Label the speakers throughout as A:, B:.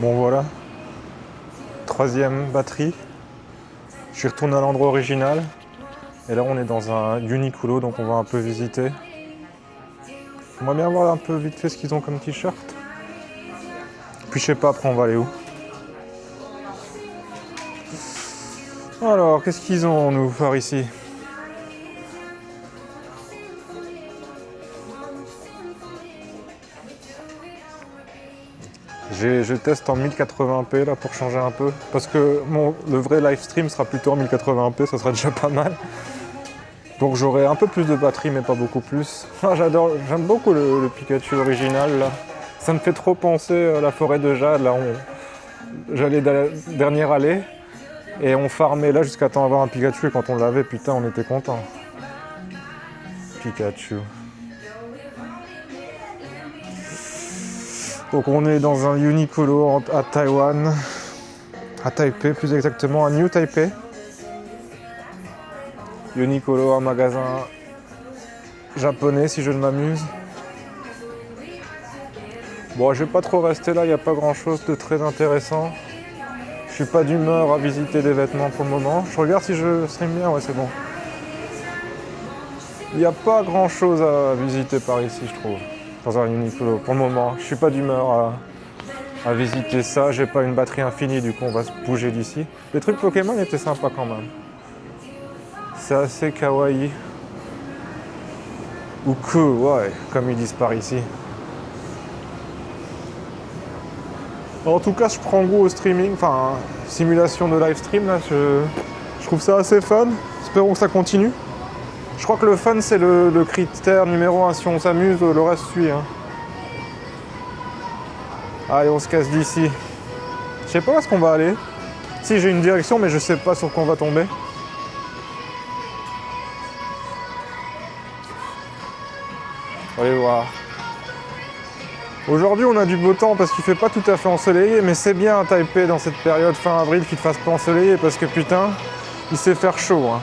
A: Bon voilà, troisième batterie. Je suis retourné à l'endroit original. Et là on est dans un Uniqlo, donc on va un peu visiter. J'aimerais bien voir un peu vite fait ce qu'ils ont comme t-shirt. Puis je sais pas, après on va aller où. Alors, qu'est-ce qu'ils ont nous faire ici? Je teste en 1080p là pour changer un peu. Parce que le vrai live stream sera plutôt en 1080p, ça sera déjà pas mal. Donc j'aurai un peu plus de batterie mais pas beaucoup plus. Ah, j'aime beaucoup le Pikachu original là. Ça me fait trop penser à la forêt de Jade là. J'allais dans la dernière allée et on farmait là jusqu'à temps d'avoir un Pikachu et quand on l'avait, putain on était content. Pikachu. Donc on est dans un Uniqlo à Taïwan, à Taipei plus exactement, à New Taipei. Uniqlo, un magasin japonais si je ne m'amuse. Bon, je vais pas trop rester là, il n'y a pas grand chose de très intéressant. Je suis pas d'humeur à visiter des vêtements pour le moment. Je regarde si je stream bien, ouais c'est bon. Il n'y a pas grand chose à visiter par ici je trouve. Dans un Uniqlo pour le moment. Je suis pas d'humeur à visiter ça. J'ai pas une batterie infinie, du coup on va se bouger d'ici. Les trucs Pokémon étaient sympas quand même. C'est assez kawaii. Ou cool, ouais, comme ils disent par ici. En tout cas, je prends goût au streaming, enfin, simulation de live stream là. Je trouve ça assez fun. Espérons que ça continue. Je crois que le fun c'est le critère numéro 1. Si on s'amuse, le reste suit. Hein. Allez, on se casse d'ici. Je sais pas où est-ce qu'on va aller. Si j'ai une direction, mais je sais pas sur quoi on va tomber. Allez voir. Aujourd'hui, on a du beau temps parce qu'il fait pas tout à fait ensoleillé, mais c'est bien à Taipei dans cette période fin avril qu'il ne fasse pas ensoleillé parce que putain, il sait faire chaud. Hein.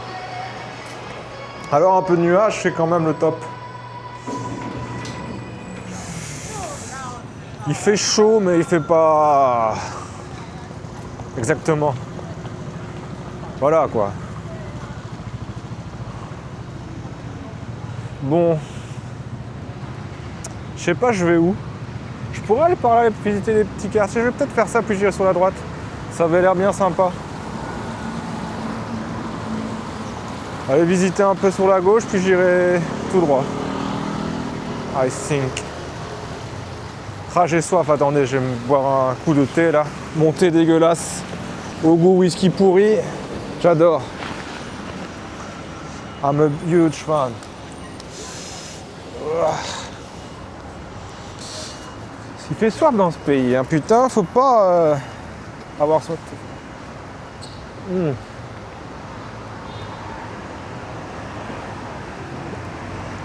A: Alors un peu de nuage, c'est quand même le top. Il fait chaud, mais il fait pas exactement. Voilà quoi. Bon, je sais pas, je vais où. Je pourrais aller par là et visiter les petits quartiers. Je vais peut-être faire ça puis j'irai sur la droite. Ça avait l'air bien sympa. Aller visiter un peu sur la gauche puis j'irai tout droit. I think. Ah, j'ai soif, attendez, je vais me boire un coup de thé là. Mon thé dégueulasse, au goût whisky pourri. J'adore. I'm a huge fan. Il fait soif dans ce pays, hein. Putain, faut pas avoir soif.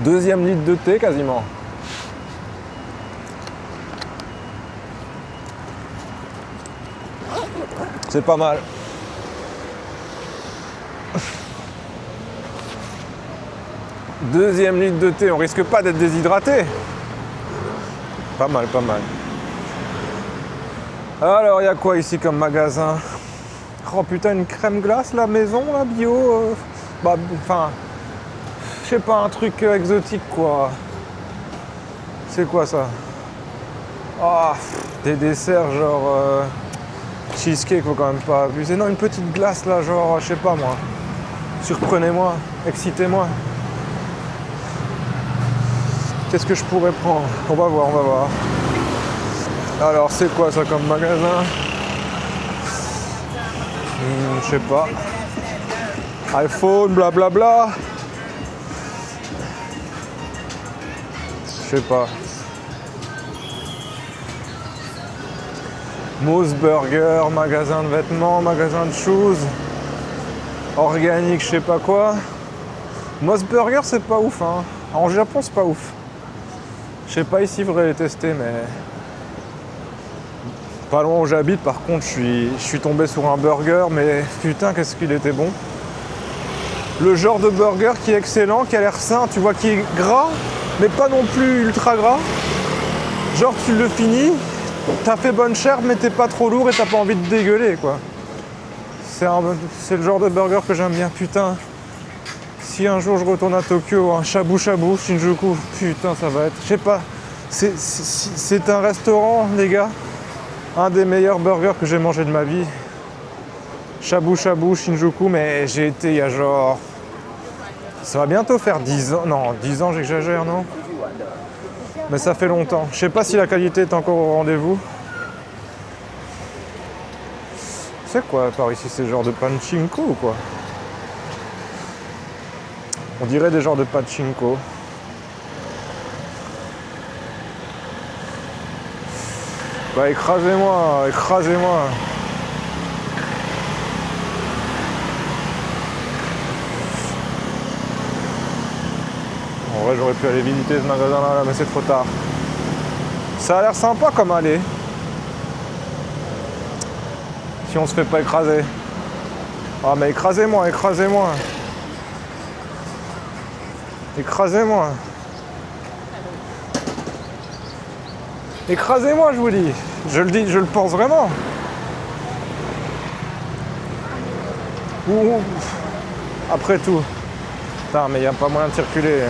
A: Deuxième litre de thé quasiment. C'est pas mal. Deuxième litre de thé, on risque pas d'être déshydraté. Pas mal, pas mal. Alors, il y a quoi ici comme magasin? Oh putain, une crème glace, la maison, la bio. Bah, enfin, je sais pas, un truc exotique quoi. C'est quoi ça? Ah, des desserts genre cheesecake, faut quand même pas abuser. Non, une petite glace là, genre, je sais pas moi. Surprenez-moi, excitez-moi. Qu'est-ce que je pourrais prendre? On va voir, on va voir. Alors, c'est quoi ça comme magasin? Je sais pas. iPhone, blablabla. Je sais pas. Moose Burger, magasin de vêtements, magasin de shoes. Organique, je sais pas quoi. Moose Burger, c'est pas ouf, hein. En Japon, c'est pas ouf. Je sais pas ici, il faudrait les tester, mais... Pas loin où j'habite, par contre, je suis tombé sur un burger, mais putain, qu'est-ce qu'il était bon. Le genre de burger qui est excellent, qui a l'air sain, tu vois, qui est gras, mais pas non plus ultra gras. Genre, tu le finis, T'as fait bonne chère, mais t'es pas trop lourd et t'as pas envie de dégueuler, quoi. C'est le genre de burger que j'aime bien, putain. Si un jour je retourne à Tokyo, un shabu shabu, Shinjuku, putain, ça va être... Je sais pas. C'est un restaurant, les gars. Un des meilleurs burgers que j'ai mangé de ma vie. Shabu shabu, Shinjuku, mais j'ai été il y a genre... Ça va bientôt faire 10 ans. Non, 10 ans, j'exagère, non? Mais ça fait longtemps. Je sais pas si la qualité est encore au rendez-vous. C'est quoi par ici? C'est genre de pachinko ou quoi? On dirait des genres de pachinko. Bah écrasez-moi, écrasez-moi. En vrai j'aurais pu aller visiter ce magasin là, mais c'est trop tard. Ça a l'air sympa comme aller. Si on se fait pas écraser. Ah mais écrasez-moi, écrasez-moi. Écrasez-moi. Écrasez-moi, je vous dis. Je le dis, je le pense vraiment. Ouh. Après tout. Putain, mais il n'y a pas moyen de circuler.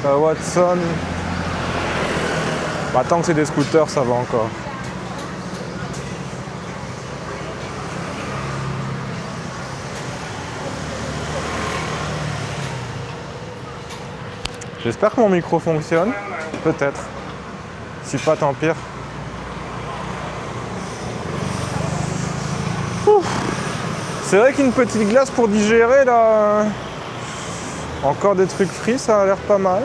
A: Hein. Watson. Bah, tant que c'est des scooters, ça va encore. J'espère que mon micro fonctionne. Peut-être. Si pas, tant pire. C'est vrai qu'une petite glace pour digérer, là... Encore des trucs frits, ça a l'air pas mal.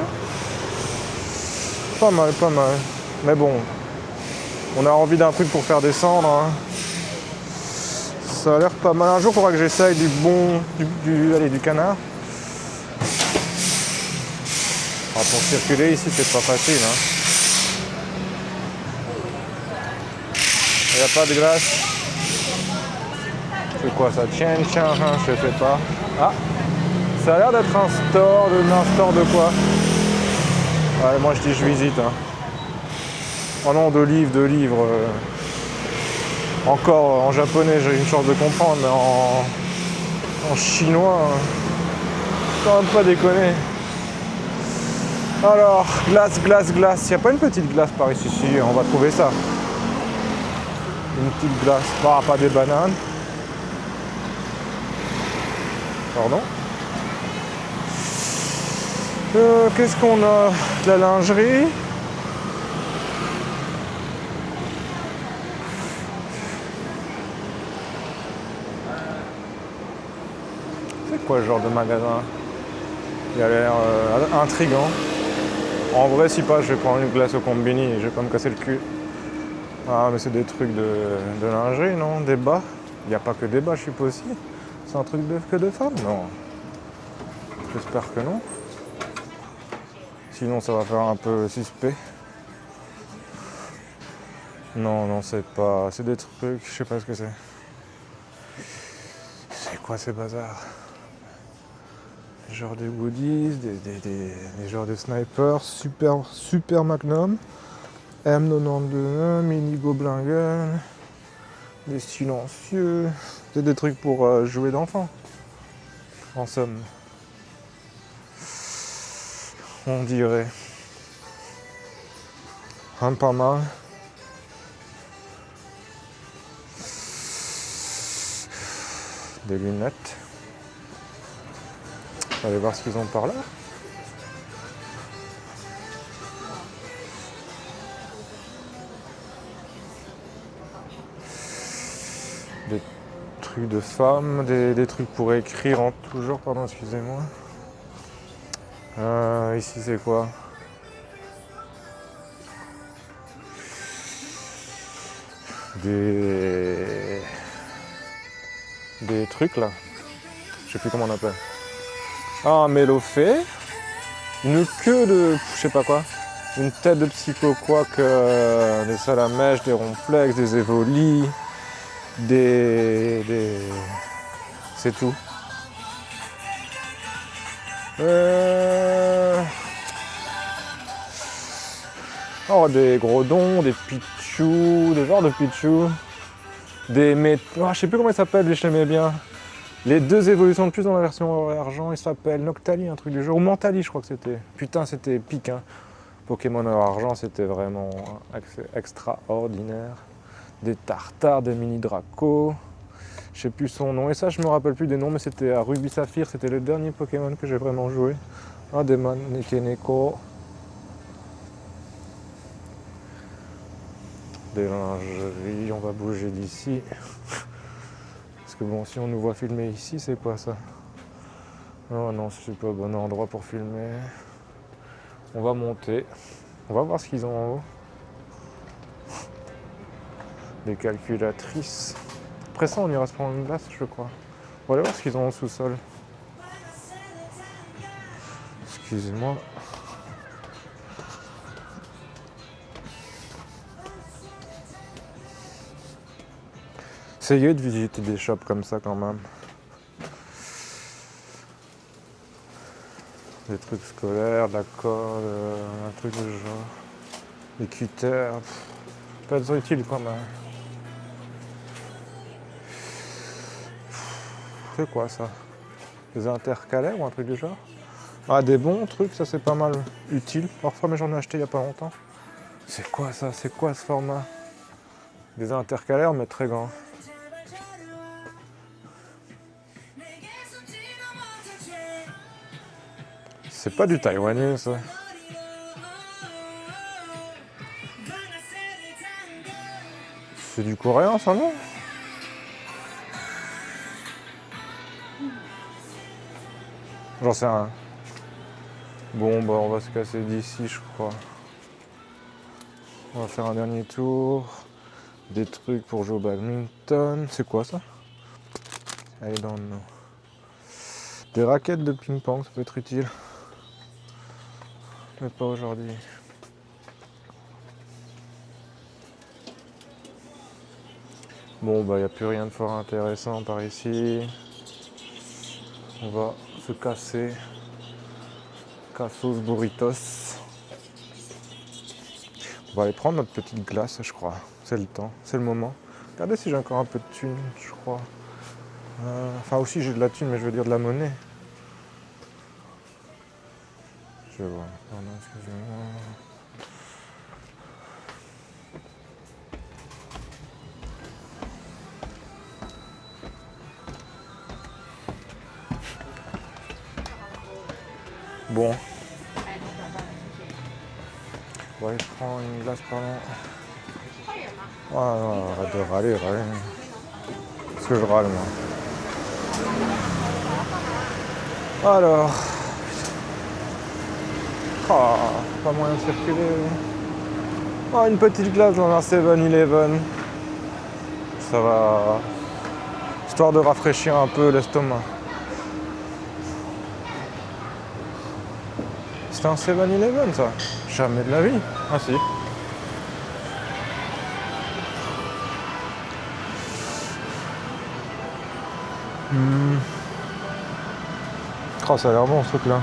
A: Pas mal, pas mal. Mais bon, on a envie d'un truc pour faire descendre. Hein. Ça a l'air pas mal. Un jour, il faudra que j'essaye du bon... du canard. Ah, pour circuler ici, c'est pas facile. Hein. Il n'y a pas de glace. C'est quoi ça? Tiens, je sais pas. Ah, ça a l'air d'être un store de quoi? Ouais, moi je dis je visite. Hein. Oh non, de livres. Encore en japonais, j'ai une chance de comprendre, mais en chinois, quand même pas déconner. Alors, glace. Il n'y a pas une petite glace par ici? Si, on va trouver ça. Une petite glace. Bah, pas des bananes. Pardon. Qu'est-ce qu'on a? De la lingerie. C'est quoi ce genre de magasin? Il a l'air intriguant. En vrai, si pas, je vais prendre une glace au combini et je vais pas me casser le cul. Ah, mais c'est des trucs de lingerie, non? Des bas? Il n'y a pas que des bas, je suppose aussi. C'est un truc que de femmes? Non. J'espère que non. Sinon, ça va faire un peu suspect. Non, c'est pas... C'est des trucs... Je sais pas ce que c'est. C'est quoi ces bazars? Genre des goodies, des genres de snipers, super magnum, M92, mini gobelin gun, des silencieux, c'est des trucs pour jouer d'enfant, en somme. On dirait. Pas mal. Des lunettes. On va aller voir ce qu'ils ont par là. Des trucs de femmes, des trucs pour écrire en tout genre, pardon, excusez-moi. Ici c'est quoi? Des trucs là. Je sais plus comment on appelle. Ah, un mélofée. Une queue de... je sais pas quoi. Une tête de psycho-quack, des salamèches, des ronflex, des évolis, c'est tout. Oh, des Grodons, des Pichu, des genres de Pichu. Je sais plus comment ils s'appellent, mais je l'aimais bien. Les deux évolutions de plus dans la version argent, ils s'appellent Noctali, un truc du genre. Ou Mentali, je crois que c'était. Putain, c'était épique, hein. Pokémon argent, c'était vraiment extraordinaire. Des Tartares, des mini Draco. Je sais plus son nom. Et ça, je me rappelle plus des noms, mais c'était à Ruby Saphir. C'était le dernier Pokémon que j'ai vraiment joué. Ah, des Nekeneko. Des lingeries. On va bouger d'ici. Parce que bon, si on nous voit filmer ici, c'est quoi ça? Oh non, c'est pas le bon endroit pour filmer. On va monter. On va voir ce qu'ils ont en haut. Des calculatrices. Après ça, on ira se prendre une glace, je crois. On va aller voir ce qu'ils ont au sous-sol. Excusez-moi. Essayez de visiter des shops comme ça quand même. Des trucs scolaires, de la colle, un truc de genre. Des cutters. Pas être utile quand même. C'est quoi ça? Des intercalaires ou un truc du genre? Ah, des bons trucs, ça c'est pas mal utile. Parfois, mais j'en ai acheté il y a pas longtemps. C'est quoi ça? C'est quoi ce format? Des intercalaires mais très grands. C'est pas du taïwanais ça. C'est du coréen ça, non? J'en sais rien. Bon bah on va se casser d'ici je crois. On va faire un dernier tour. Des trucs pour jouer au badminton. C'est quoi ça? I don't know. Des raquettes de ping-pong, ça peut être utile. Mais pas aujourd'hui. Bon bah il n'y a plus rien de fort intéressant par ici. On va se casser. Cassos burritos. On va aller prendre notre petite glace je crois. C'est le temps, c'est le moment. Regardez si j'ai encore un peu de thune, je crois. Enfin aussi j'ai de la thune mais je veux dire de la monnaie. Je vois. Pardon, excusez-moi. Bon. Ouais, je prends une glace par là. Ah non, arrête de râler. Parce que je râle moi. Alors. Ah, pas moyen de circuler. Ah, une petite glace dans un 7-Eleven. Ça va. Histoire de rafraîchir un peu l'estomac. C'était un 7-Eleven ça? Jamais de la vie. Ah si. Oh, ça a l'air bon ce truc là.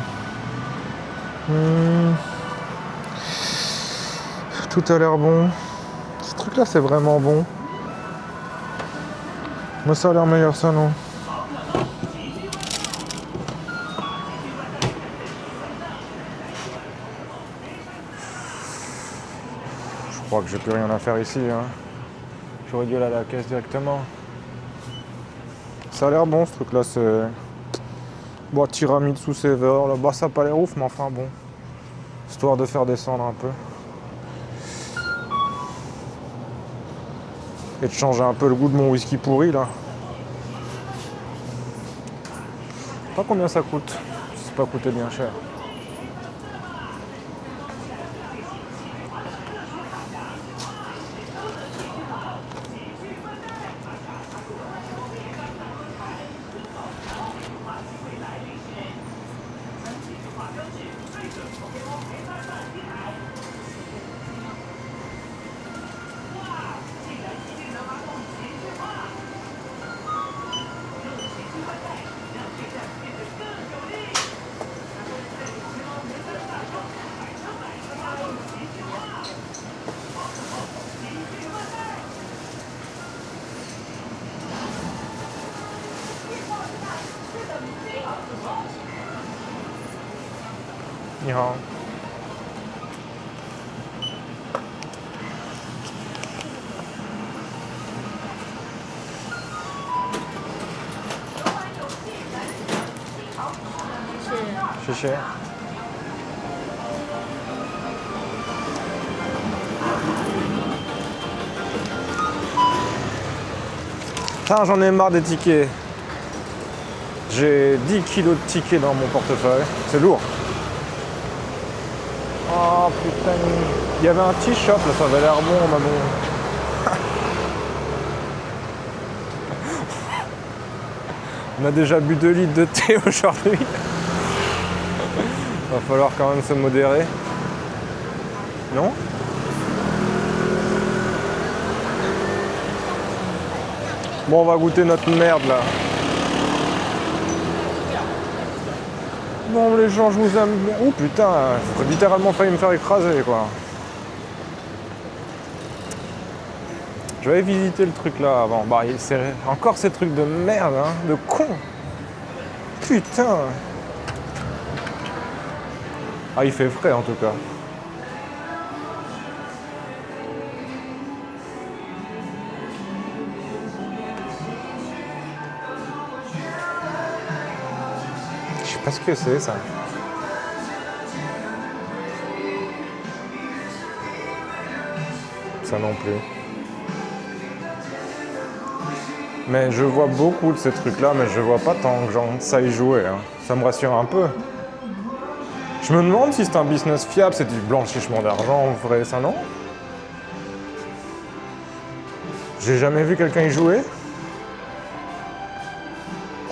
A: Tout a l'air bon. Ce truc là c'est vraiment bon. Moi ça a l'air meilleur ça non. Je crois que j'ai plus rien à faire ici. Hein. J'aurais dû aller à la caisse directement. Ça a l'air bon ce truc là, c'est. Bon, tiramisu Sever, là bas ça a pas l'air ouf, mais enfin bon. Histoire de faire descendre un peu. Et de changer un peu le goût de mon whisky pourri là. Je sais pas combien ça coûte. C'est pas coûté bien cher. 你好。谢谢。Putain, j'en ai marre des tickets. J'ai 10 kilos de tickets dans mon portefeuille. C'est lourd. Oh putain. Il y avait un petit shop là, ça avait l'air bon, maman. On a déjà bu 2 litres de thé aujourd'hui. Va falloir quand même se modérer. Non? Bon, on va goûter notre merde là. Bon les gens, je vous aime bien. Oh putain, j'ai littéralement failli me faire écraser quoi. Je vais visiter le truc là avant. Bah, c'est encore ces trucs de merde, hein, de con. Putain. Ah, il fait frais en tout cas. Je sais pas ce que c'est ça. Ça non plus. Mais je vois beaucoup de ces trucs-là, mais je vois pas tant que ça y jouer. Hein. Ça me rassure un peu. Je me demande si c'est un business fiable, c'est du blanchissement d'argent en vrai, ça non? J'ai jamais vu quelqu'un y jouer.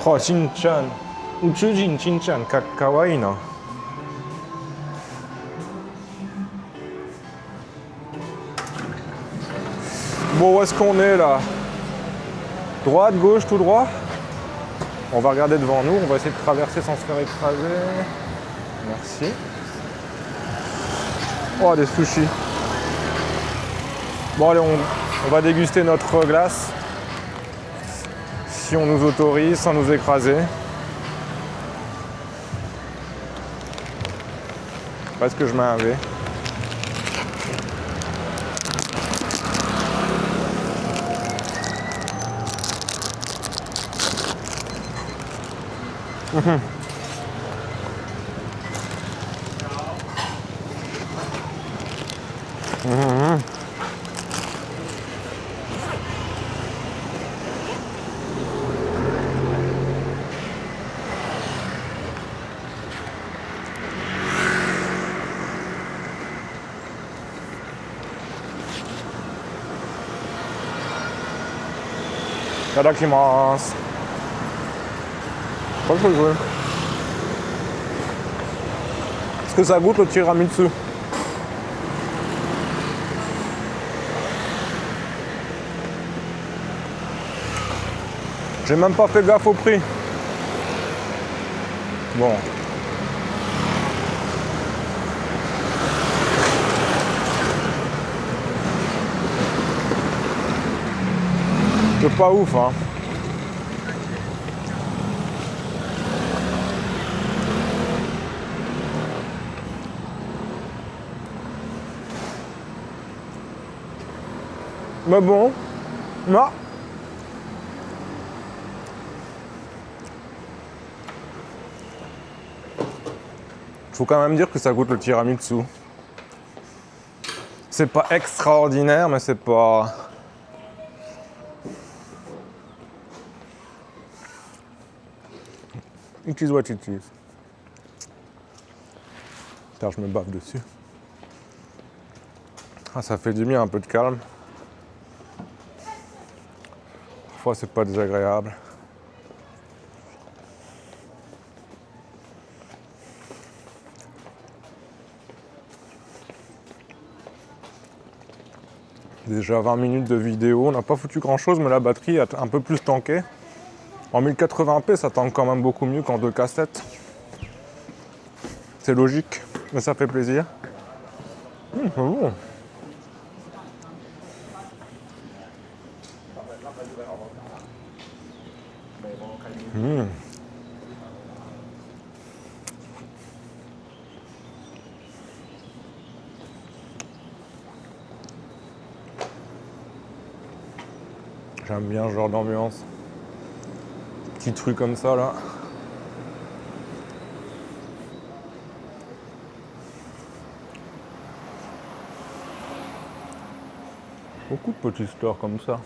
A: Oh, Shin-chan. Uchujin Shin-chan, kawaii, non? Bon, où est-ce qu'on est là? Droite, gauche, tout droit? On va regarder devant nous, on va essayer de traverser sans se faire écraser. Merci. Oh, des sushis. Bon, allez, on va déguster notre glace. Si on nous autorise, sans nous écraser. Parce que je mets un V. Itadakimasu. Pas que je veux. Est-ce que ça goûte le tiramisu? J'ai même pas fait gaffe au prix. Bon. C'est pas ouf, hein. Mais bon, non. Faut quand même dire que ça goûte le tiramisu. C'est pas extraordinaire, mais c'est pas... It is what it is. Putain, je me bave dessus. Ah, ça fait du bien un peu de calme. Parfois, c'est pas désagréable. Déjà 20 minutes de vidéo, on n'a pas foutu grand chose, mais la batterie a un peu plus tanké. En 1080p, ça tank quand même beaucoup mieux qu'en 2K7. C'est logique, mais ça fait plaisir. C'est bon. J'aime bien ce genre d'ambiance. Petite rue comme ça là. Beaucoup de petits stores comme ça.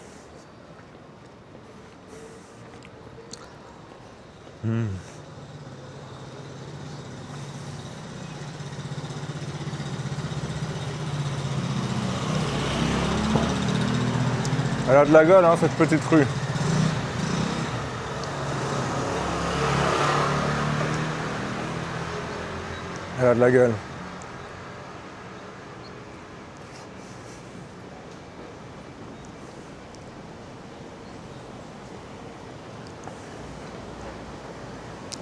A: Elle a de la gueule, hein, cette petite rue. Elle a de la gueule.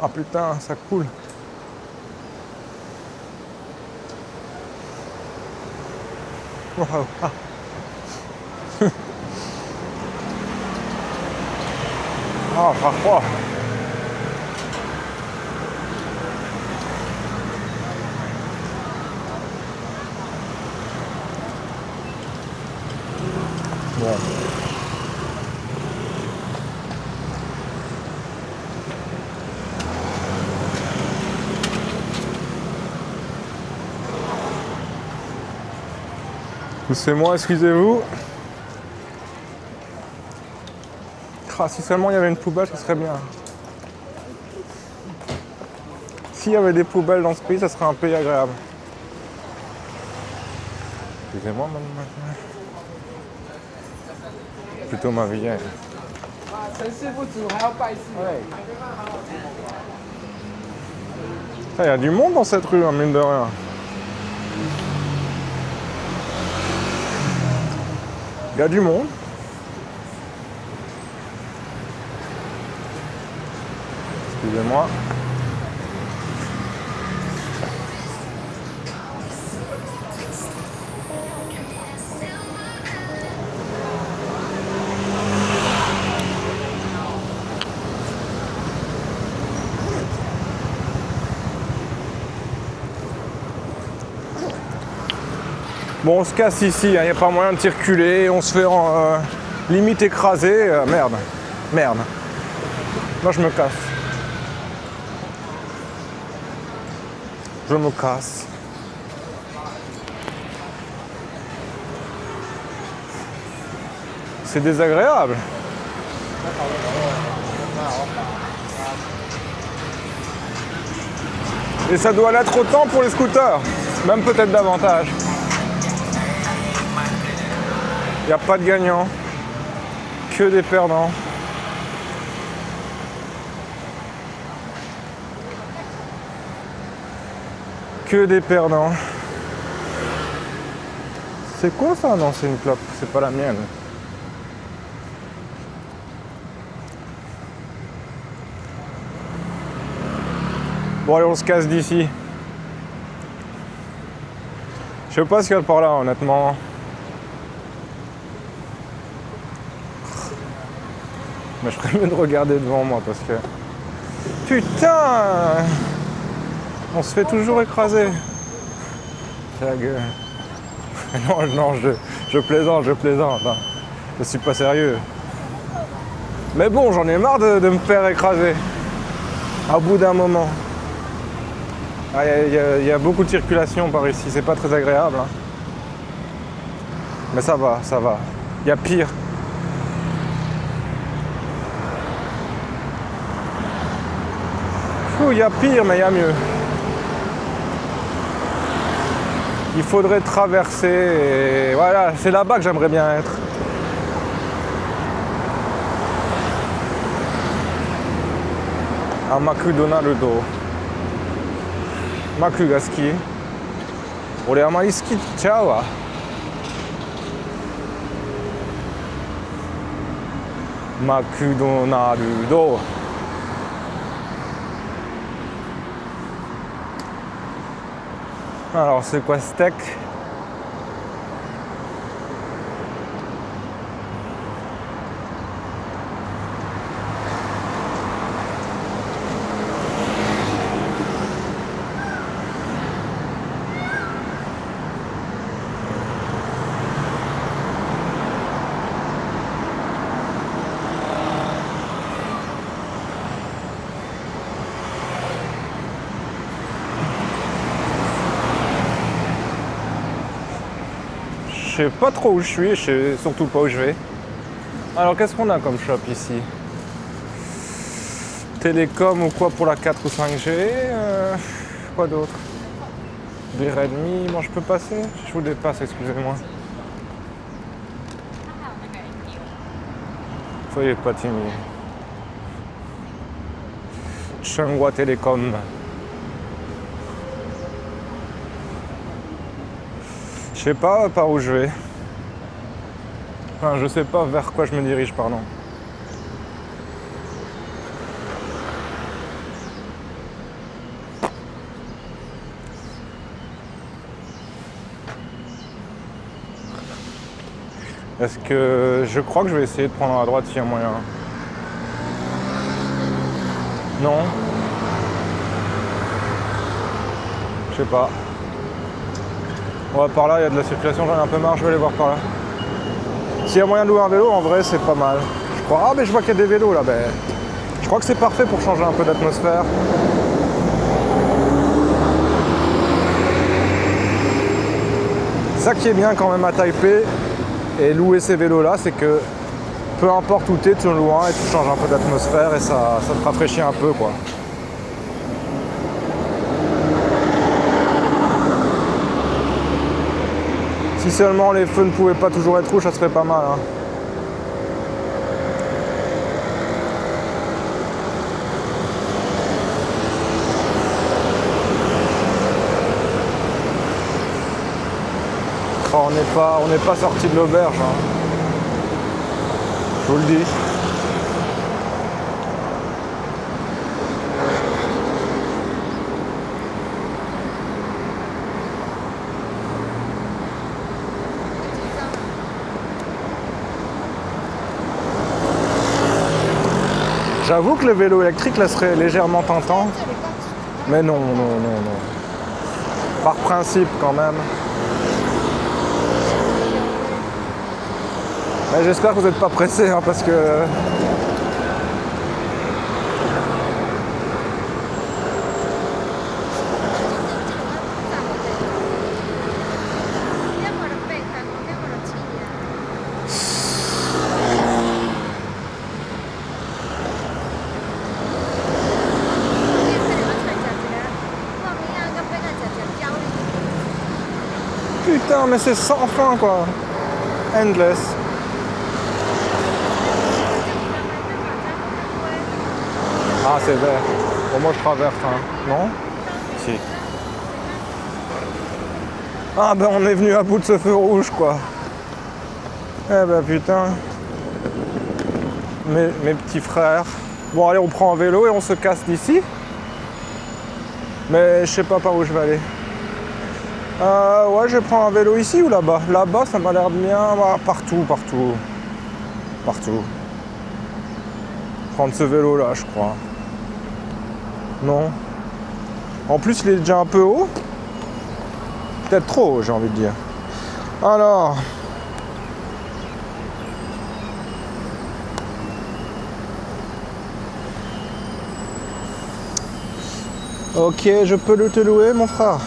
A: Ah putain, ça coule. Wow. Ah. Ah, ça froid. Bon. C'est moi, excusez-vous. Ah, si seulement il y avait une poubelle, ça serait bien. S'il y avait des poubelles dans ce pays, ça serait un pays agréable. Excusez-moi, madame. Plutôt ma vie. Il y a du monde dans cette rue, hein, mine de rien. Il y a du monde. Excusez-moi. Bon, on se casse ici, il n'y a pas moyen de circuler, on se fait limite écraser. Merde, merde. Moi je me casse. Je me casse. C'est désagréable. Et ça doit l'être autant pour les scooters, même peut-être davantage. Il n'y a pas de gagnant, que des perdants. Que des perdants. C'est quoi ça? Non, c'est une clope, c'est pas la mienne. Bon allez, on se casse d'ici. Je sais pas ce qu'il y a par là, honnêtement. Mais je ferais mieux de regarder devant moi parce que... Putain! On se fait toujours écraser. C'est la gueule. Non, je plaisante, je plaisante. Hein. Je suis pas sérieux. Mais bon, j'en ai marre de me faire écraser. Au bout d'un moment. Il y a beaucoup de circulation par ici, c'est pas très agréable. Hein. Mais ça va, ça va. Il y a pire. Il y a pire, mais il y a mieux. Il faudrait traverser et voilà, c'est là-bas que j'aimerais bien être. À McDonald's. Maku ga suki. Ore amari suki chau wa. McDonald's. Alors c'est quoi steak? Je sais pas trop où je suis, je sais surtout pas où je vais. Alors qu'est-ce qu'on a comme shop ici? Télécom ou quoi pour la 4 ou 5G? Quoi d'autre? Des Redmi, bon je peux passer? Je vous dépasse, excusez-moi. Soyez pas timide. Changhua Télécom. Je sais pas par où je vais. Enfin, je sais pas vers quoi je me dirige, pardon. Est-ce que je crois que je vais essayer de prendre à droite s'il y a moyen. Non. Je sais pas. Ouais, par là, il y a de la circulation, j'en ai un peu marre, je vais aller voir par là. S'il y a moyen de louer un vélo, en vrai, c'est pas mal. Je crois. Ah, mais je vois qu'il y a des vélos là. Ben, je crois que c'est parfait pour changer un peu d'atmosphère. Ça qui est bien quand même à Taipei et louer ces vélos là, c'est que peu importe où t'es, tu en loues un et tu changes un peu d'atmosphère et ça te rafraîchit un peu quoi. Si seulement les feux ne pouvaient pas toujours être rouges, ça serait pas mal. Hein. Oh, on n'est pas sorti de l'auberge. Hein. Je vous le dis. J'avoue que le vélo électrique là serait légèrement tentant. Mais non. Par principe quand même. Mais j'espère que vous n'êtes pas pressé hein, parce que... Putain, mais c'est sans fin quoi. Endless. Ah, c'est vert. Bon, moi je traverse, hein. Non? Si. Ah ben on est venu à bout de ce feu rouge quoi. Eh ben putain. Mes petits frères. Bon allez, on prend un vélo et on se casse d'ici. Mais je sais pas par où je vais aller. Ouais, je prends un vélo ici ou là-bas? Là-bas, ça m'a l'air bien. Partout. Prendre ce vélo-là, je crois. Non. En plus, il est déjà un peu haut. Peut-être trop haut, j'ai envie de dire. Alors... Ok, je peux te louer, mon frère.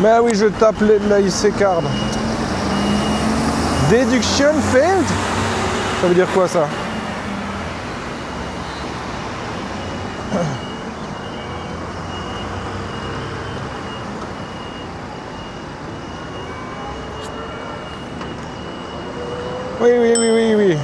A: Mais oui, je tape la IC card. Deduction failed? Ça veut dire quoi ça? Oui.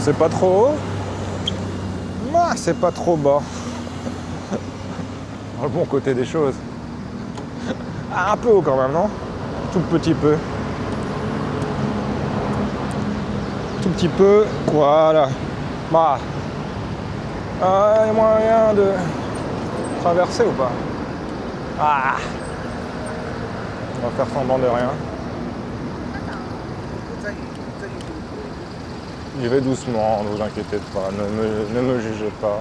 A: C'est pas trop haut? Ah, c'est pas trop bas. Dans le bon côté des choses. Ah, un peu haut quand même, non? Tout petit peu. Tout petit peu. Voilà. Bah. Il y a moyen de traverser ou pas? Ah. On va faire semblant de rien. J'y vais doucement, ne vous inquiétez pas, ne me jugez pas.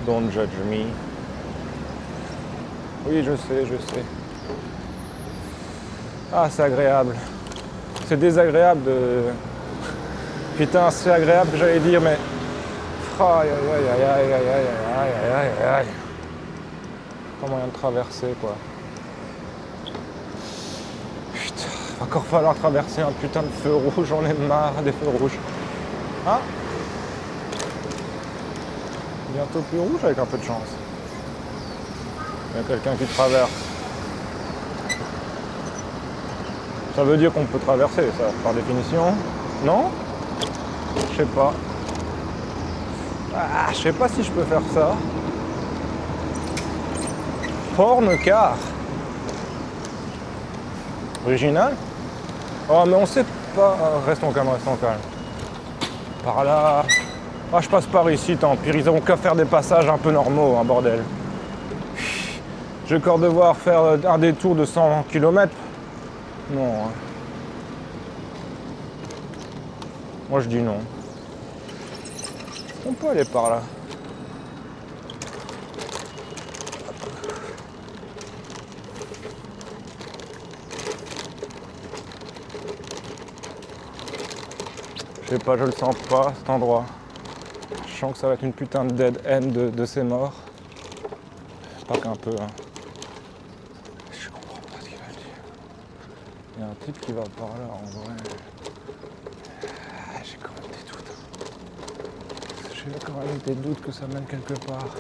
A: Don't judge me. Oui, je sais, je sais. Ah, c'est agréable. C'est désagréable de... Putain, c'est agréable, j'allais dire, mais... Aïe, aïe, aïe, aïe, aïe, aïe, aïe, aïe, aïe, aïe. Pas moyen de traverser, quoi. Putain, va encore falloir traverser un putain de feu rouge, j'en ai marre des feux rouges. Ah, bientôt plus rouge avec un peu de chance. Il y a quelqu'un qui traverse. Ça veut dire qu'on peut traverser, ça, par définition. Non? Je sais pas. Ah, je sais pas si je peux faire ça. Porn car. Original? Oh, mais on sait pas. Restons calmes, restons calmes. Par là. Ah, je passe par ici, tant pis. Ils n'auront qu'à faire des passages un peu normaux, hein, bordel. Je vais encore devoir faire un détour de 100 km. Non. Hein. Moi, je dis non. On peut aller par là. Je sais pas, je le sens pas, cet endroit. Je sens que ça va être une putain de dead end de ces morts. Pas qu'un peu, hein. Je comprends pas ce qu'il va dire. Il y a un type qui va par là, en vrai. J'ai quand même des doutes. J'ai quand même des doutes que ça mène quelque part.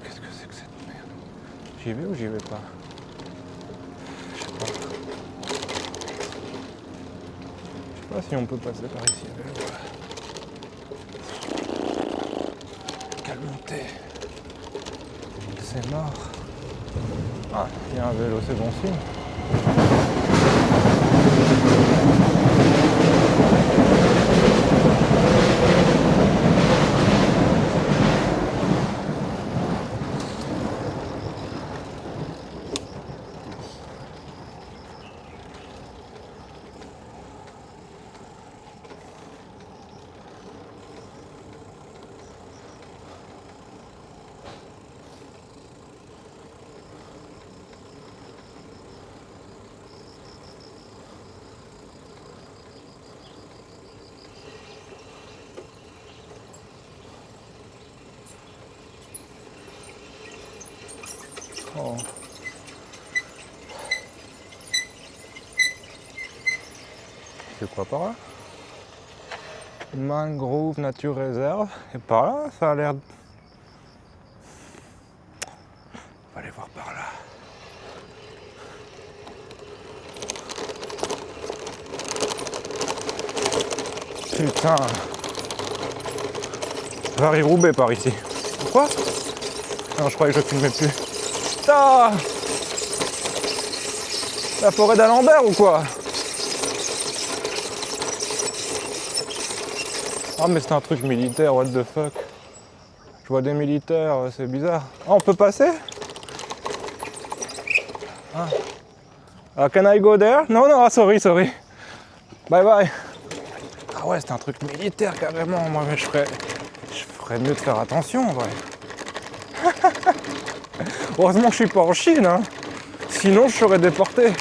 A: Qu'est-ce que c'est que cette merde? J'y vais ou j'y vais pas? Je sais pas. Je sais pas si on peut passer par ici. Quelle montée! C'est mort. Ah, il y a un vélo, c'est bon signe. Oh. C'est quoi par là? Mangrove Nature Reserve. Et par là, ça a l'air... On va aller voir par là. Putain. Paris-Roubaix par ici. Quoi? Non, je croyais que je filmais plus. Putain! La forêt d'Alembert ou quoi? Ah mais c'est un truc militaire, what the fuck. Je vois des militaires, c'est bizarre. Ah, on peut passer? Ah. Can I go there? Non, non, sorry. Bye bye. Ah ouais, c'est un truc militaire carrément. Moi, je ferais mieux de faire attention, en vrai. Heureusement que je suis pas en Chine, hein. Sinon je serais déporté.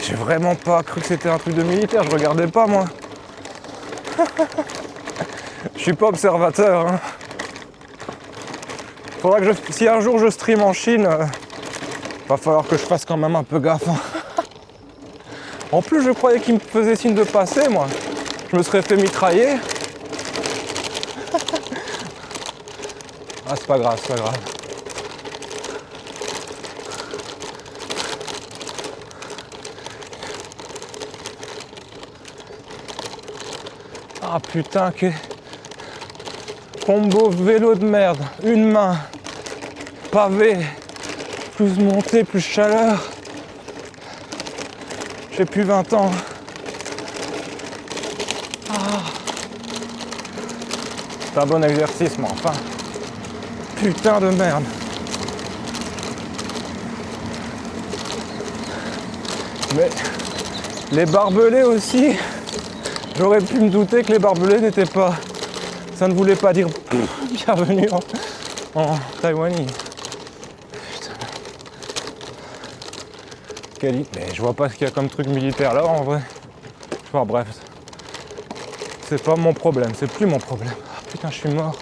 A: J'ai vraiment pas cru que c'était un truc de militaire, je regardais pas moi. Je suis pas observateur, hein. Faudra que si un jour je stream en Chine, va falloir que je fasse quand même un peu gaffe. Hein. En plus je croyais qu'il me faisait signe de passer moi. Je me serais fait mitrailler. Ah c'est pas grave, c'est pas grave. Ah putain, que combo vélo de merde. Une main, pavé, plus montée, plus chaleur. J'ai plus 20 ans. Ah. C'est un bon exercice, mais enfin. Putain de merde. Mais les barbelés aussi, J'aurais pu me douter que les barbelés n'étaient pas... Ça ne voulait pas dire bienvenue en taïwanais. Putain. Mais je vois pas ce qu'il y a comme truc militaire là en vrai. Enfin bref. C'est pas mon problème, c'est plus mon problème. Ah, putain, je suis mort.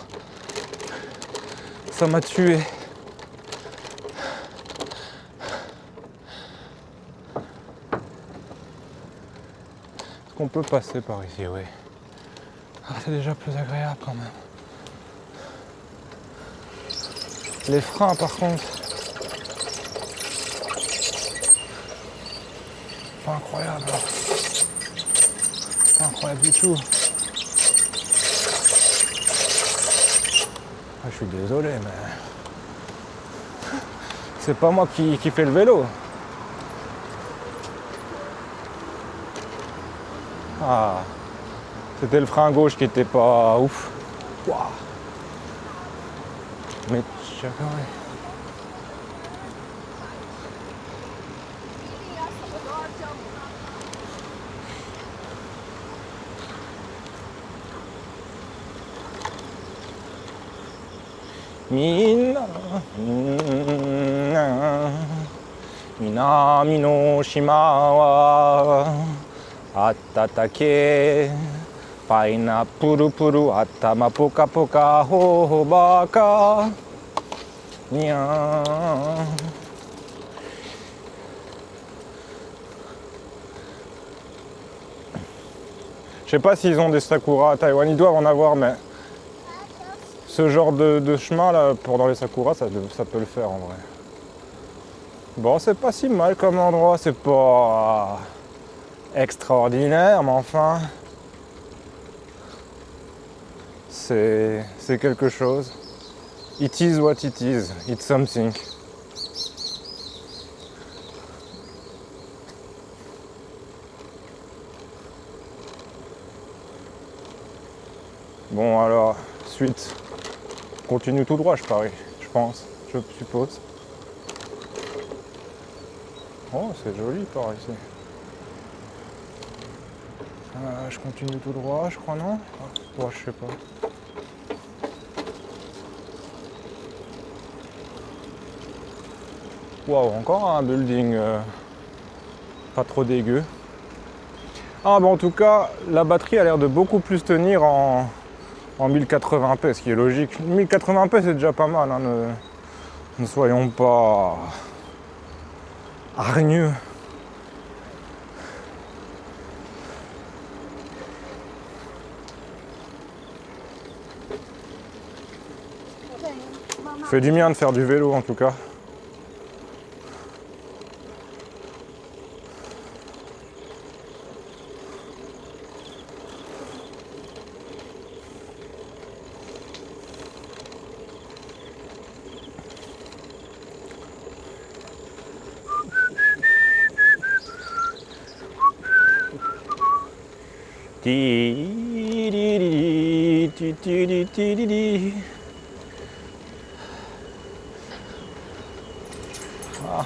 A: Ça m'a tué. Est-ce qu'on peut passer par ici? Oui. Ah, c'est déjà plus agréable quand même. Les freins par contre. Pas incroyable. Pas incroyable du tout. Ah, je suis désolé mais... C'est pas moi qui fais le vélo. Ah, c'était le frein gauche qui était pas ouf. Wow. Mais tiens, ouais. Minami no shima wa atatake paina puru puru atama poka poka hobaka nya. Je sais pas s'ils ont des sakuras à Taïwan, ils doivent en avoir, mais ce genre de chemin là pour dans les sakuras, ça peut le faire en vrai. Bon, c'est pas si mal comme endroit, c'est pas extraordinaire, mais enfin, c'est quelque chose. It is what it is, it's something. Bon alors, suite, continue tout droit je parie, je pense, je suppose. Oh, c'est joli par ici. Je continue tout droit, je crois, non? Ouais, je sais pas. Waouh, encore un building pas trop dégueu. Ah, bah en tout cas, la batterie a l'air de beaucoup plus tenir en 1080p, ce qui est logique. 1080p, c'est déjà pas mal, hein, ne soyons pas hargneux. Fait du bien de faire du vélo en tout cas. Ah.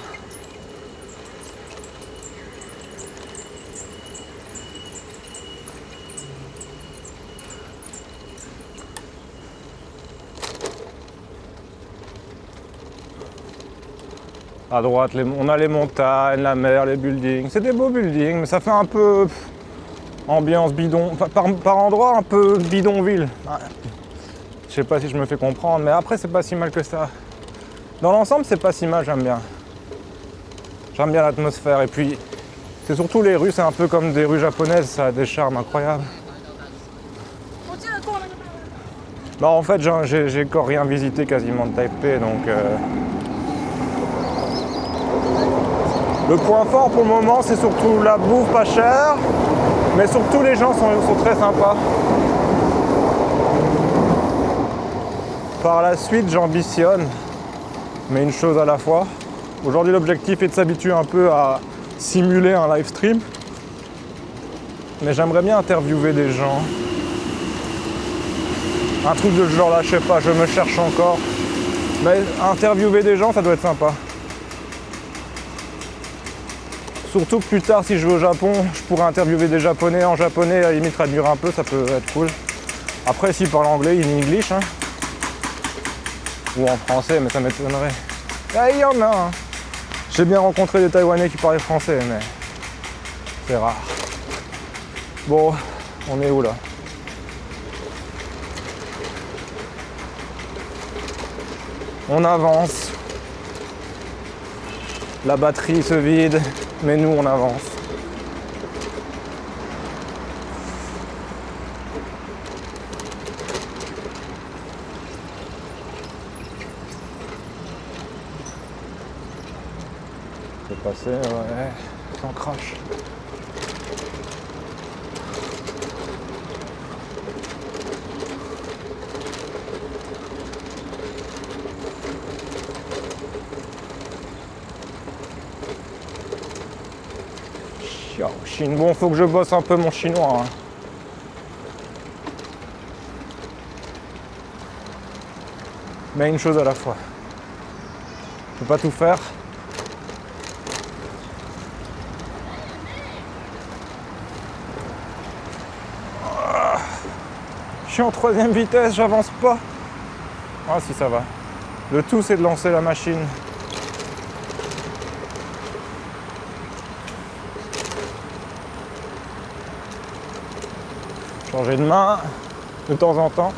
A: À droite, on a les montagnes, la mer, les buildings. C'est des beaux buildings, mais ça fait un peu ambiance bidon. Par endroits, un peu bidonville. Je sais pas si je me fais comprendre, mais après, c'est pas si mal que ça. Dans l'ensemble, c'est pas si mal, j'aime bien. J'aime bien l'atmosphère. Et puis, c'est surtout les rues, c'est un peu comme des rues japonaises, ça a des charmes incroyables. Non, en fait, j'ai encore rien visité quasiment de Taipei, donc... Le point fort pour le moment, c'est surtout la bouffe pas chère, mais surtout les gens sont très sympas. Par la suite, j'ambitionne, mais une chose à la fois. Aujourd'hui, l'objectif est de s'habituer un peu à simuler un live stream, mais j'aimerais bien interviewer des gens. Un truc de ce genre là, je sais pas, je me cherche encore. Mais interviewer des gens, ça doit être sympa. Surtout que plus tard, si je vais au Japon, je pourrais interviewer des Japonais en japonais, à la limite traduire un peu, ça peut être cool. Après, s'ils parlent anglais, in English, hein. Ou en français, mais ça m'étonnerait. Ah, il y en a, hein. J'ai bien rencontré des Taïwanais qui parlaient français, mais c'est rare. Bon, on est où là? On avance. La batterie se vide, mais nous on avance. C'est passé, ouais, sans crash. Bon, faut que je bosse un peu mon chinois. Hein. Mais une chose à la fois. Je peux pas tout faire. Je suis en 3e vitesse, j'avance pas. Ah si, ça va. Le tout, c'est de lancer la machine. Changer de main de temps en temps.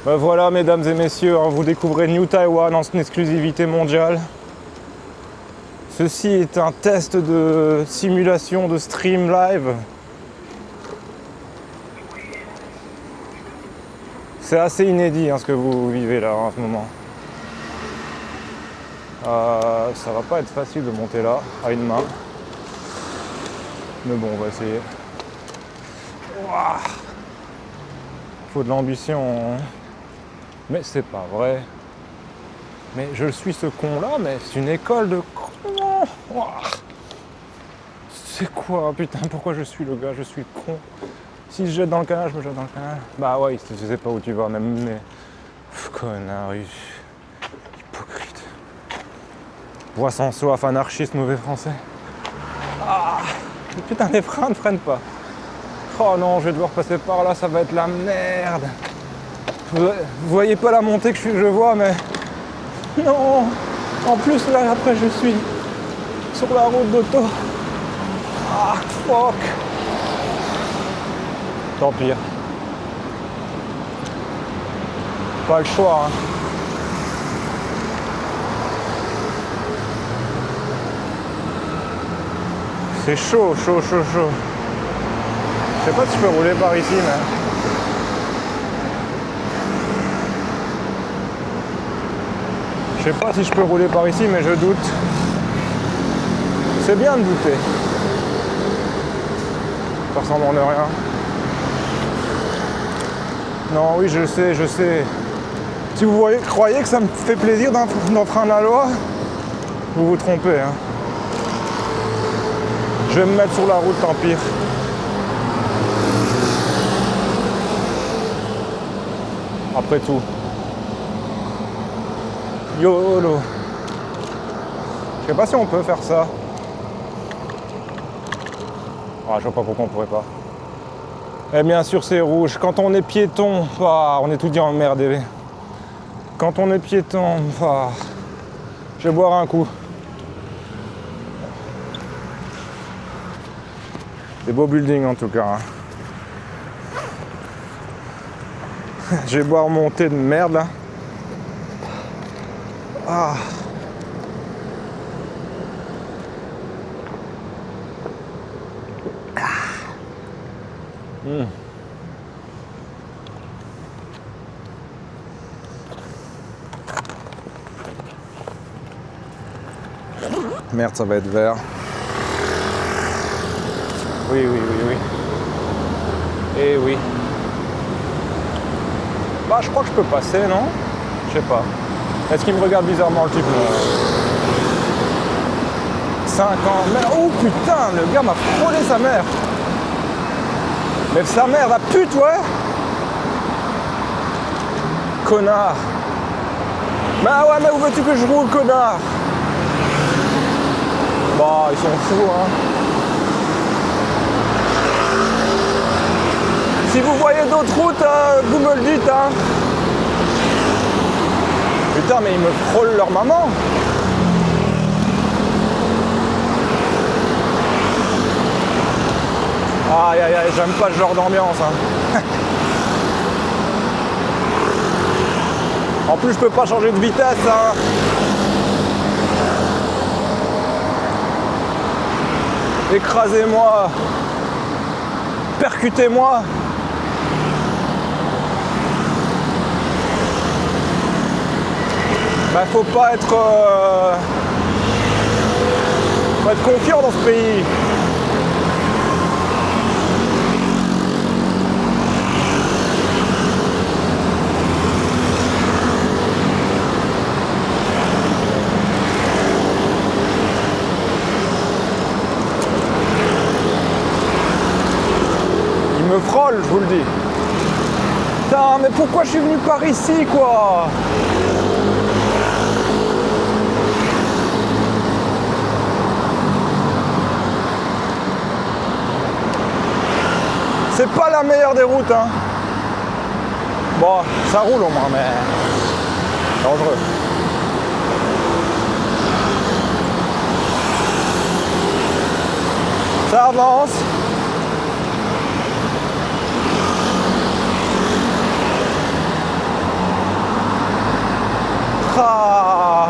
A: Ben voilà, mesdames et messieurs, hein, vous découvrez New Taiwan en exclusivité mondiale. Ceci est un test de simulation de stream live. C'est assez inédit hein, ce que vous vivez là en ce moment. Ça va pas être facile de monter là à une main. Mais bon, on va essayer. Ouah, faut de l'ambition. Mais c'est pas vrai. Mais je suis ce con là, mais c'est une école de con. C'est quoi? Putain, pourquoi je suis le gars? Je suis le con. Si je jette dans le canal, je me jette dans le canal. Bah ouais, je sais pas où tu vas, même mais. Connard, hypocrite. Voix sans soif, anarchiste, mauvais français. Ah, putain, les freins ne freinent pas. Oh non, je vais devoir passer par là, ça va être la merde. Vous voyez pas la montée que je vois, mais... Non. En plus, là, après, je suis sur la route d'auto. Ah, fuck. Tant pis. Pas le choix, hein. C'est chaud, chaud, chaud, chaud. Je sais pas si je peux rouler par ici, mais... Je sais pas si je peux rouler par ici, mais je doute. C'est bien de douter. Ça ressemble en rien. Non, oui, je sais, je sais. Si vous croyez que ça me fait plaisir d'enfreindre la loi, vous vous trompez, hein. Je vais me mettre sur la route, tant pis. Après tout. YOLO. Je sais pas si on peut faire ça. Ah, je vois pas pourquoi on pourrait pas. Eh bien sûr c'est rouge. Quand on est piéton, on est tout dit emmerdé. Quand on est piéton, je vais boire un coup. Des beaux buildings en tout cas. Hein. Je vais boire mon thé de merde là. Ah. Mmh. Merde, ça va être vert. Oui, oui, oui, oui. Eh oui. Bah, je crois que je peux passer, non? Je sais pas. Est-ce qu'il me regarde bizarrement, le type? 5 ans. Mais, oh putain, le gars m'a frôlé sa mère. Mais sa mère, la pute, ouais. connard. Bah ouais, mais où veux-tu que je roule, connard? Bah, ils sont fous, hein. Si vous voyez d'autres routes, vous me le dites, hein. Putain, mais ils me frôlent leur maman. Aïe aïe aïe, j'aime pas ce genre d'ambiance, hein. En plus, je peux pas changer de vitesse, hein. Écrasez-moi. Percutez-moi. Bah, faut pas être confiant dans ce pays. Il me frôle, je vous le dis. Putain, mais pourquoi je suis venu par ici, quoi? C'est pas la meilleure des routes, hein. Bon, ça roule au moins, mais dangereux. Ça avance. Ah.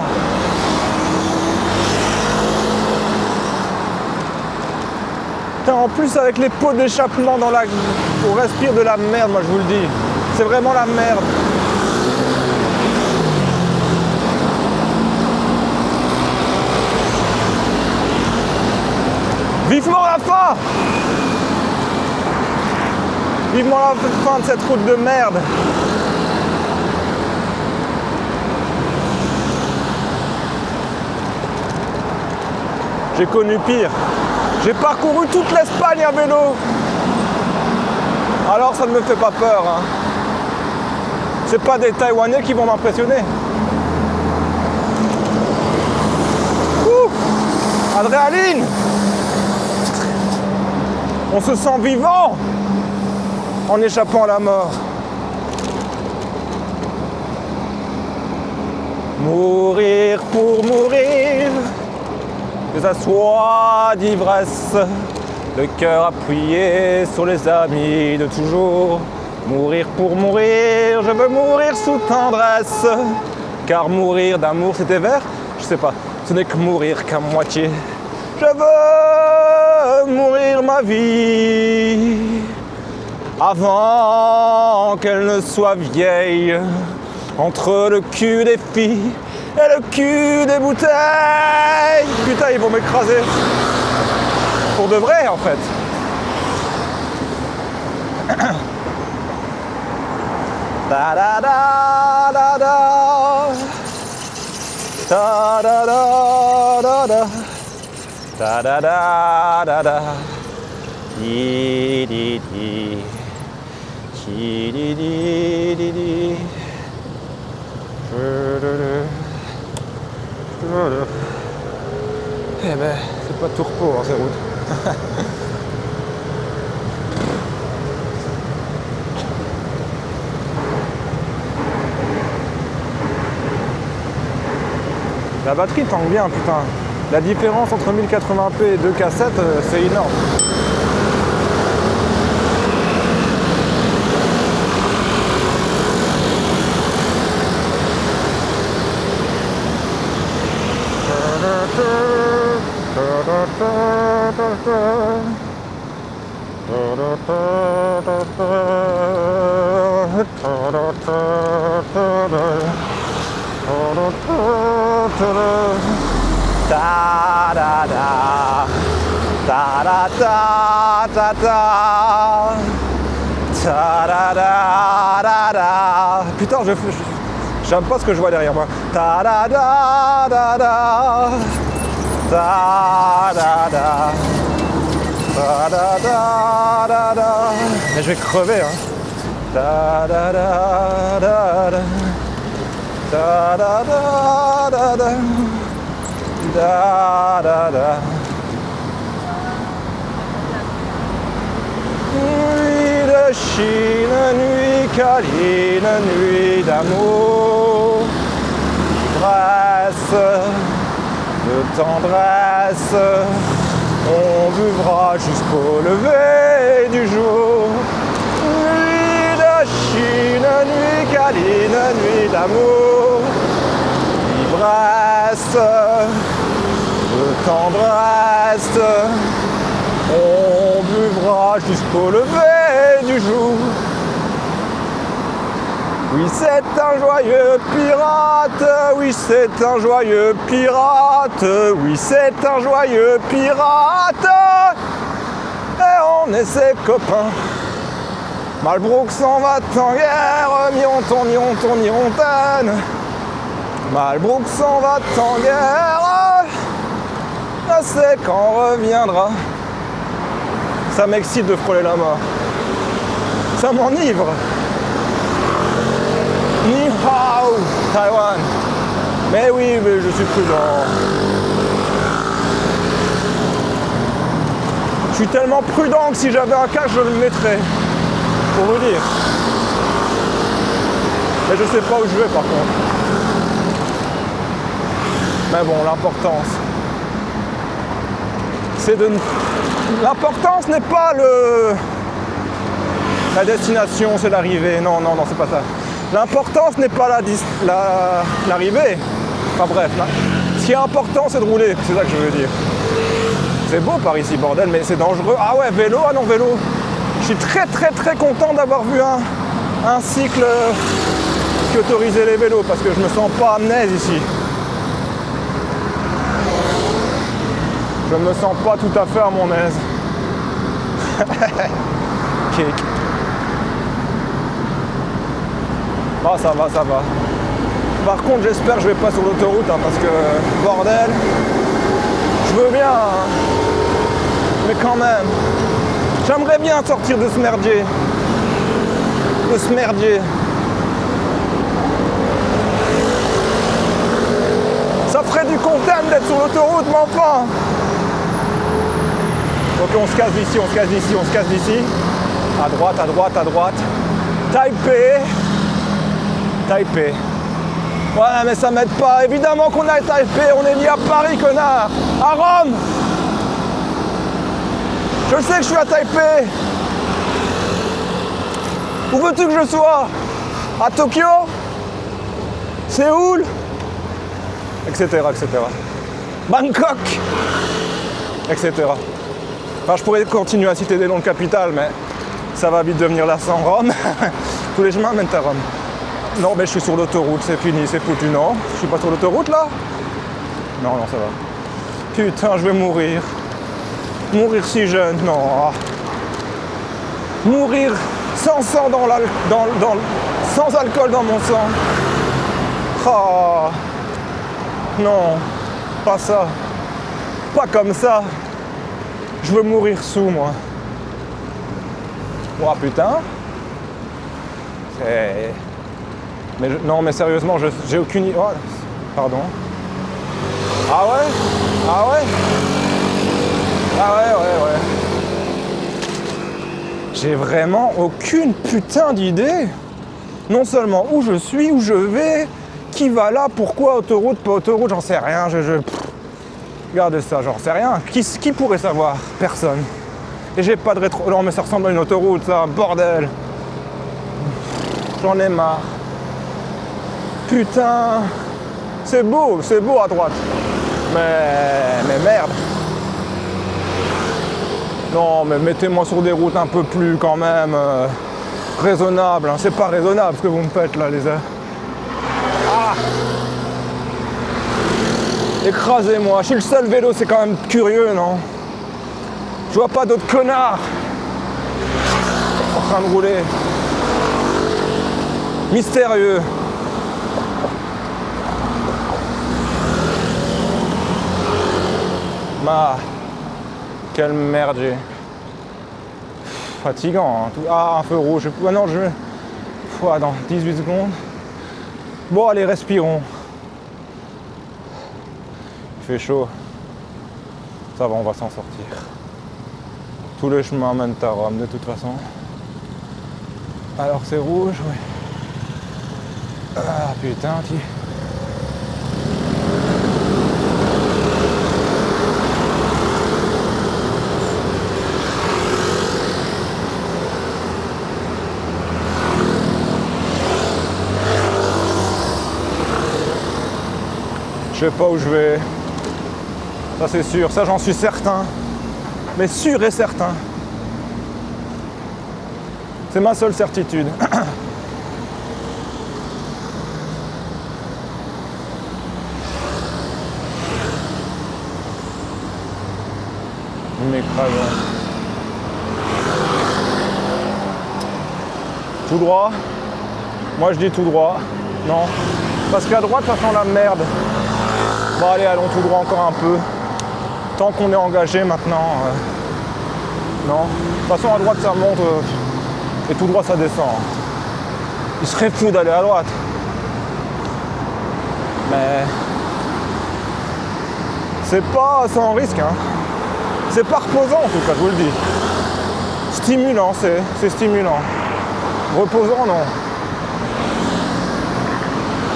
A: Putain, en plus avec les pots d'échappement dans la... on respire de la merde, moi je vous le dis. C'est vraiment la merde. Vivement la fin! Vivement la fin de cette route de merde. J'ai connu pire. J'ai parcouru toute l'Espagne à vélo. Alors ça ne me fait pas peur, hein. C'est pas des Taïwanais qui vont m'impressionner. Ouh, adrénaline. On se sent vivant en échappant à la mort. Mourir pour mourir, que ça soit d'ivresse, le cœur appuyé sur les amis de toujours. Mourir pour mourir, je veux mourir sous tendresse, car mourir d'amour c'était vert, je sais pas, ce n'est que mourir qu'à moitié. Je veux mourir ma vie avant qu'elle ne soit vieille, entre le cul des filles et le cul des bouteilles. Putain, ils vont m'écraser. Pour de vrai, en fait. Da da da da da. Da da da da da. Da da da da da. Di di di. Di di di di di. Eh ben, c'est pas tout repos, hein, ces routes. La batterie tangue bien, putain. La différence entre 1080p et 2K7, c'est énorme. Da da da da da da da da da da da da. Putain, j'aime pas ce que je vois derrière moi. Da da da da da da da da da da da da da. Mais je vais crever, hein. Da da da da da. Da da da da da. Da da da. Nuit de Chine, nuit câline, nuit d'amour, d'ivresse, de tendresse, on vivra jusqu'au lever du jour. Nuit de Chine, nuit câline, nuit d'amour, d'ivresse, de tendresse, on buvra jusqu'au lever du jour. Oui, c'est un joyeux pirate, oui, c'est un joyeux pirate, oui, c'est un joyeux pirate, et on est ses copains. Malbrook s'en va en guerre, mi-on-ton, mi-on-ton, mi-on-taine. Malbrook s'en va en guerre, je sais quand reviendra. Ça m'excite de frôler la main. Ça m'enivre. Ni hao, Taïwan. Mais oui, mais je suis prudent. Je suis tellement prudent que si j'avais un casque, je le mettrais. Pour vous dire. Mais je sais pas où je vais par contre. Mais bon, l'importance, c'est de... L'importance n'est pas la destination, c'est l'arrivée. Non, non, non, c'est pas ça. L'importance n'est pas l'arrivée. Enfin bref, là. Ce qui est important, c'est de rouler. C'est ça que je veux dire. C'est beau par ici, bordel, mais c'est dangereux. Ah ouais, vélo, ah non, vélo. Je suis très, très, très content d'avoir vu un cycle qui autorisait les vélos, parce que je me sens pas à l'aise ici. Je me sens pas tout à fait à mon aise. Cake. Ah, ça va, ça va. Par contre, j'espère que je vais pas sur l'autoroute, hein, parce que, bordel, je veux bien, hein, mais quand même, j'aimerais bien sortir de ce merdier. De ce merdier. Ça ferait du content d'être sur l'autoroute, mais enfin. Ok, on se casse d'ici, on se casse d'ici, on se casse d'ici. À droite, à droite, à droite. Taipei. Taipei. Ouais, mais ça m'aide pas. Évidemment qu'on est à Taipei, on est mis à Paris, connard. À Rome. Je sais que je suis à Taipei. Où veux-tu que je sois? À Tokyo? Séoul? Etc, etc. Bangkok? Etc. Enfin, je pourrais continuer à citer des noms de capitales, mais ça va vite devenir lassant. Rome. Tous les chemins mènent à Rome. Non, mais je suis sur l'autoroute, c'est fini, c'est foutu. Non, je suis pas sur l'autoroute là? Non, non, ça va. Putain, je vais mourir. Mourir si jeune, non. Mourir sans sang sans alcool dans mon sang. Oh. Non, pas ça. Pas comme ça. Je veux mourir sous, moi. Oh putain. Mais non, mais sérieusement, j'ai aucune... Oh, pardon. Ah ouais? Ah ouais? Ah ouais, ouais, ouais. J'ai vraiment aucune putain d'idée. Non seulement où je suis, où je vais, qui va là, pourquoi autoroute, pas autoroute, j'en sais rien. Regardez ça, j'en sais rien. Qui pourrait savoir? Personne. Et j'ai pas de rétro... Non, mais ça ressemble à une autoroute, ça, bordel. J'en ai marre. Putain. C'est beau à droite. Mais merde. Non, mais mettez-moi sur des routes un peu plus, quand même, raisonnables. Hein. C'est pas raisonnable ce que vous me faites, là, les gars. Ah. Écrasez-moi. Je suis le seul vélo, c'est quand même curieux, non? Je vois pas d'autres connards en train de rouler. Mystérieux. Quel merdier. Fatigant, hein. Ah, un feu rouge. Ah non, dans 18 secondes.
B: Bon, allez, respirons. Il fait chaud. Ça va, on va s'en sortir. Tous les chemins mènent à Rome, de toute façon. Alors, c'est rouge, oui. Ah, putain, tu... Je sais pas où je vais. Ça c'est sûr, ça j'en suis certain. Mais sûr et certain. C'est ma seule certitude. Il m'écrase. Tout droit. Moi je dis tout droit. Non. Parce qu'à droite ça sent la merde. Bon allez, allons tout droit encore un peu. Tant qu'on est engagé maintenant. Non. De toute façon à droite ça monte et tout droit ça descend. Il serait fou d'aller à droite. Mais c'est pas sans risque, hein. C'est pas reposant en tout cas, je vous le dis. Stimulant, c'est stimulant. Reposant, non.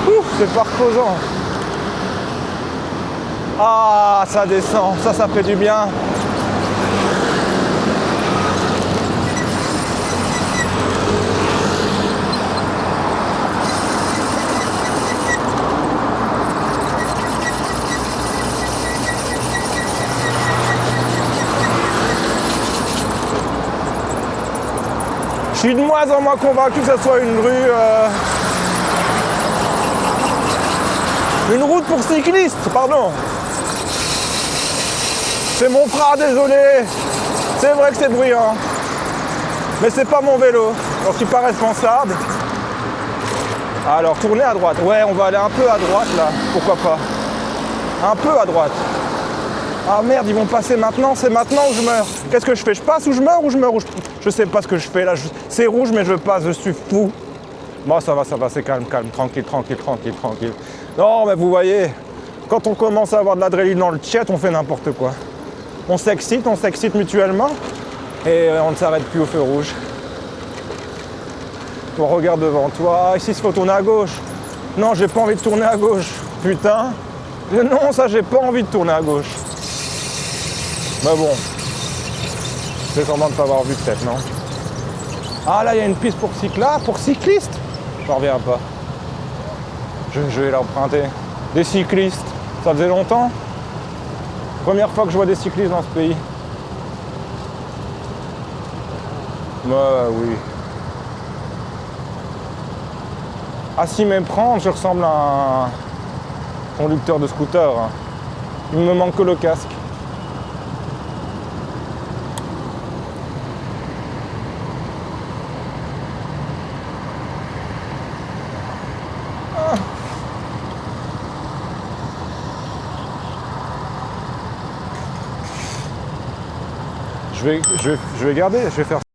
B: Ouh, c'est pas reposant. Ah, ça descend, ça fait du bien. Je suis de moins en moins convaincu que ce soit une rue... Une route pour cyclistes, pardon. C'est mon frère, désolé. C'est vrai que c'est bruyant. Mais c'est pas mon vélo, donc je suis pas responsable. Alors, tournez à droite. Ouais, on va aller un peu à droite, là. Pourquoi pas. Un peu à droite. Ah merde, ils vont passer maintenant. C'est maintenant ou je meurs. Qu'est-ce que je fais? Je passe ou je meurs ou je meurs ou je sais pas ce que je fais, là. C'est rouge, mais je passe. Je suis fou. Bon, ça va, c'est calme. Tranquille. Non, mais vous voyez, quand on commence à avoir de l'adrénaline dans le tchète, on fait n'importe quoi. On s'excite mutuellement et on ne s'arrête plus au feu rouge. On regarde devant toi. Ici, il faut tourner à gauche. Non, j'ai pas envie de tourner à gauche. Putain. Non, ça, j'ai pas envie de tourner à gauche. Mais bon. C'est sûrement de pas avoir vu peut-être, non? Ah, là, il y a une piste pour cyclistes. J'en reviens pas. Je vais l'emprunter. Des cyclistes. Ça faisait longtemps. Première fois que je vois des cyclistes dans ce pays. Bah oui. À s'y méprendre, je ressemble à un conducteur de scooter. Il me manque que le casque. Je vais garder, je vais faire